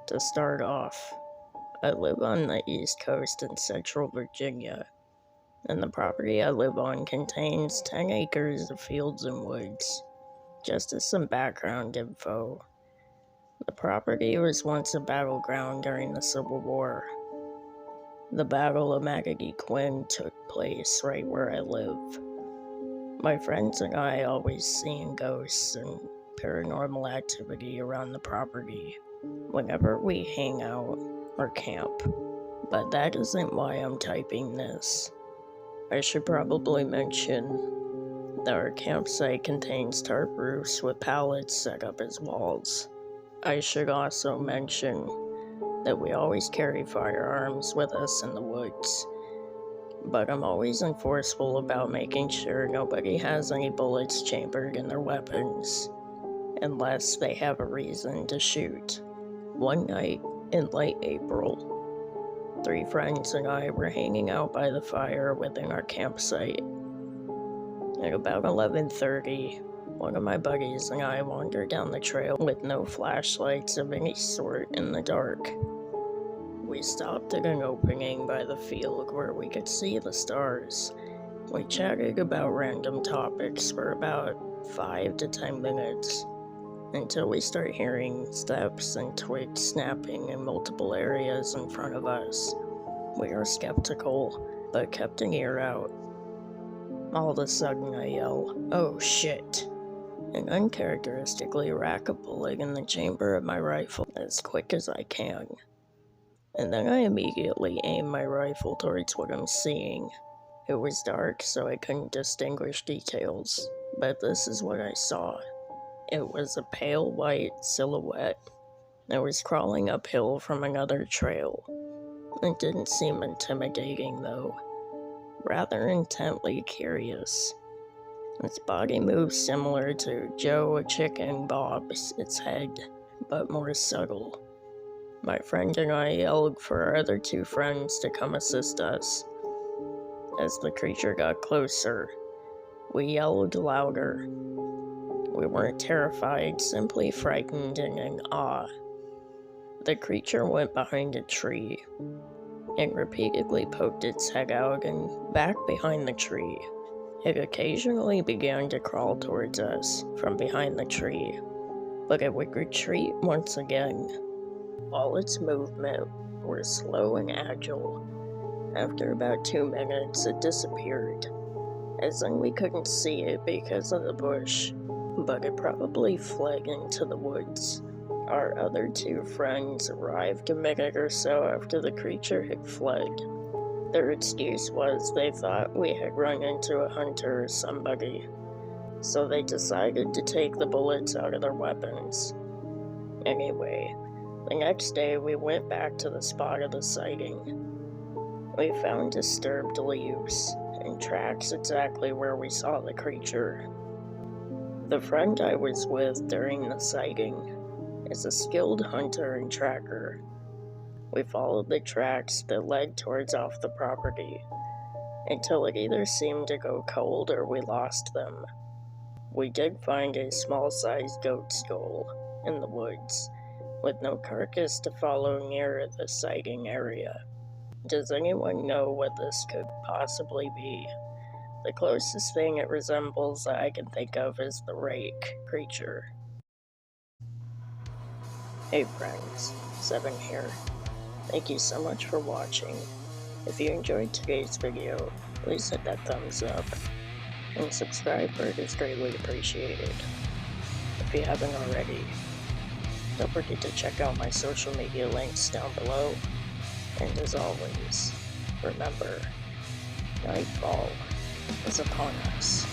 To start off, I live on the East Coast in Central Virginia, and the property I live on contains 10 acres of fields and woods. Just as some background info, the property was once a battleground during the Civil War. The Battle of Maggie Quinn took place right where I live. My friends and I always seen ghosts and paranormal activity around the property whenever we hang out or camp. But that isn't why I'm typing this. I should probably mention that our campsite contains tarp roofs with pallets set up as walls. I should also mention that we always carry firearms with us in the woods, but I'm always enforceful about making sure nobody has any bullets chambered in their weapons, unless they have a reason to shoot. One night in late April, 3 friends and I were hanging out by the fire within our campsite. At about 11:30, one of my buddies and I wandered down the trail with no flashlights of any sort in the dark. We stopped at an opening by the field where we could see the stars. We chatted about random topics for about 5 to 10 minutes, until we start hearing steps and twigs snapping in multiple areas in front of us. We were skeptical, but kept an ear out. All of a sudden I yell, "Oh shit!" and uncharacteristically rack a bullet in the chamber of my rifle as quick as I can. And then I immediately aim my rifle towards what I'm seeing. It was dark, so I couldn't distinguish details, but this is what I saw. It was a pale white silhouette that was crawling uphill from another trail. It didn't seem intimidating though, rather intently curious. Its body moved similar to Joe a chicken bobs its head, but more subtle. My friend and I yelled for our other 2 friends to come assist us. As the creature got closer, we yelled louder. We weren't terrified, simply frightened and in awe. The creature went behind a tree and repeatedly poked its head out and back behind the tree. It occasionally began to crawl towards us from behind the tree, but it would retreat once again. All its movement were slow and agile. After about 2 minutes, it disappeared, as in we couldn't see it because of the bush, but it probably fled into the woods. Our other 2 friends arrived a minute or so after the creature had fled. Their excuse was they thought we had run into a hunter or somebody, so they decided to take the bullets out of their weapons. Anyway, the next day we went back to the spot of the sighting. We found disturbed leaves and tracks exactly where we saw the creature. The friend I was with during the sighting is a skilled hunter and tracker. We followed the tracks that led towards off the property until it either seemed to go cold or we lost them. We did find a small-sized goat skull in the woods, with no carcass to follow near the sighting area. Does anyone know what this could possibly be? The closest thing it resembles that I can think of is the rake creature. Hey friends, Seven here. Thank you so much for watching. If you enjoyed today's video, please hit that thumbs up, and subscribe for it is greatly appreciated. If you haven't already, don't forget to check out my social media links down below, and as always, remember, nightfall is upon us.